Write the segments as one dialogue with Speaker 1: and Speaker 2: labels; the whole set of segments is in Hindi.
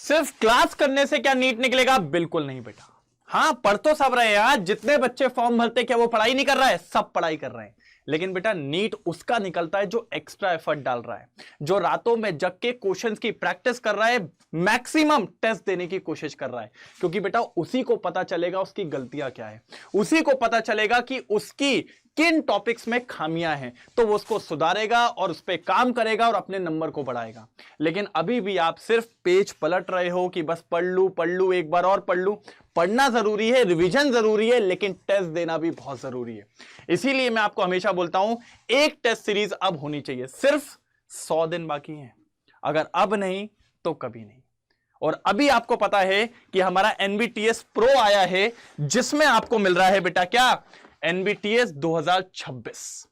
Speaker 1: सिर्फ क्लास करने से क्या नीट निकलेगा? बिल्कुल नहीं बेटा। हाँ, पढ़ तो सब रहे हैं यार, जितने बच्चे फॉर्म भरते क्या वो पढ़ाई नहीं कर रहा है? सब पढ़ाई कर रहे हैं, लेकिन बेटा नीट उसका निकलता है जो एक्स्ट्रा एफर्ट डाल रहा है, जो रातों में जग के क्वेश्चंस की प्रैक्टिस कर रहा है, मैक्सिमम टेस्ट देने की कोशिश कर रहा है। क्योंकि बेटा उसी को पता चलेगा उसकी गलतियां क्या है, उसी को पता चलेगा कि उसकी किन टॉपिक्स में खामियां हैं, तो वो उसको सुधारेगा और उस पर काम करेगा और अपने नंबर को बढ़ाएगा। लेकिन अभी भी आप सिर्फ पेज पलट रहे हो कि बस पढ़ लू, एक बार और पढ़ लू। पढ़ना जरूरी है, रिवीजन जरूरी है, लेकिन टेस्ट देना भी बहुत जरूरी है। इसीलिए मैं आपको हमेशा बोलता हूं, एक टेस्ट सीरीज अब होनी चाहिए। सिर्फ 100 दिन बाकी हैं, अगर अब नहीं तो कभी नहीं। और अभी आपको पता है कि हमारा NBTS प्रो आया है, जिसमें आपको मिल रहा है बेटा क्या? NBTS 2026।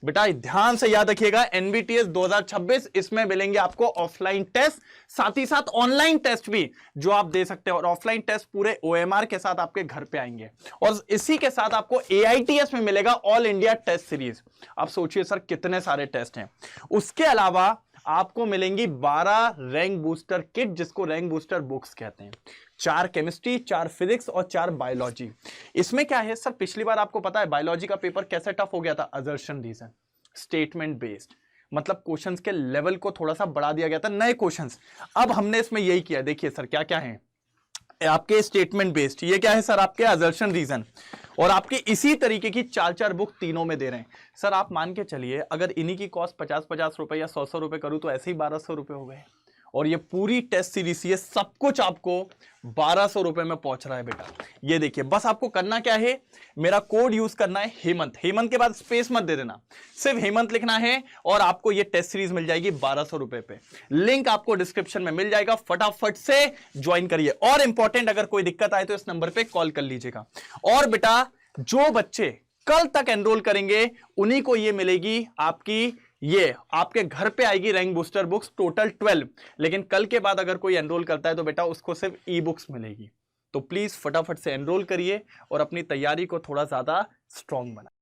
Speaker 1: बेटा ध्यान से याद रखिएगा, NBTS 2026, इसमें मिलेंगे आपको ऑफलाइन टेस्ट, साथ ही साथ ऑनलाइन टेस्ट भी जो आप दे सकते हो। और ऑफलाइन टेस्ट पूरे OMR के साथ आपके घर पे आएंगे, और इसी के साथ आपको AITS में मिलेगा ऑल इंडिया टेस्ट सीरीज। आप सोचिए सर कितने सारे टेस्ट हैं। उसके अलावा आपको मिलेंगी 12 रैंक बूस्टर किट, जिसको रैंक बूस्टर बुक्स कहते हैं। 4 केमिस्ट्री, 4 फिजिक्स और 4 बायोलॉजी। इसमें क्या है सर, पिछली बार आपको पता है बायोलॉजी का पेपर कैसे टफ हो गया था? असर्शन रीजन, स्टेटमेंट बेस्ड, मतलब क्वेश्चंस के लेवल को थोड़ा सा बढ़ा दिया गया था, नए क्वेश्चंस। अब हमने इसमें यही किया। देखिए सर क्या क्या है आपके स्टेटमेंट बेस्ड, ये क्या है सर आपके असर्शन रीजन, और आपके इसी तरीके की 4 बुक तीनों में दे रहे हैं। सर आप मान के चलिए अगर इन्हीं की कॉस्ट 50 रुपए या 100 रुपए करूं तो ऐसे ही 1200 रुपए हो गए। और ये पूरी टेस्ट सीरीज, ये सब कुछ आपको 1200 रुपए में पहुंच रहा है बेटा। ये देखिए, बस आपको करना क्या है, मेरा कोड यूज करना है हेमंत। हेमंत के बाद स्पेस मत दे देना, सिर्फ हेमंत लिखना है, और आपको ये टेस्ट सीरीज मिल जाएगी 1200 रुपए पे। लिंक आपको डिस्क्रिप्शन में मिल जाएगा, फटाफट से ज्वाइन करिए। और इंपॉर्टेंट, अगर कोई दिक्कत आए तो इस नंबर पे कॉल कर लीजिएगा। और बेटा जो बच्चे कल तक एनरोल करेंगे उन्हीं को ये मिलेगी आपकी, ये आपके घर पे आएगी रैंक बूस्टर बुक्स, टोटल 12। लेकिन कल के बाद अगर कोई एनरोल करता है तो बेटा उसको सिर्फ ई बुक्स मिलेगी। तो प्लीज फटाफट से एनरोल करिए और अपनी तैयारी को थोड़ा ज्यादा स्ट्रांग बनाइए।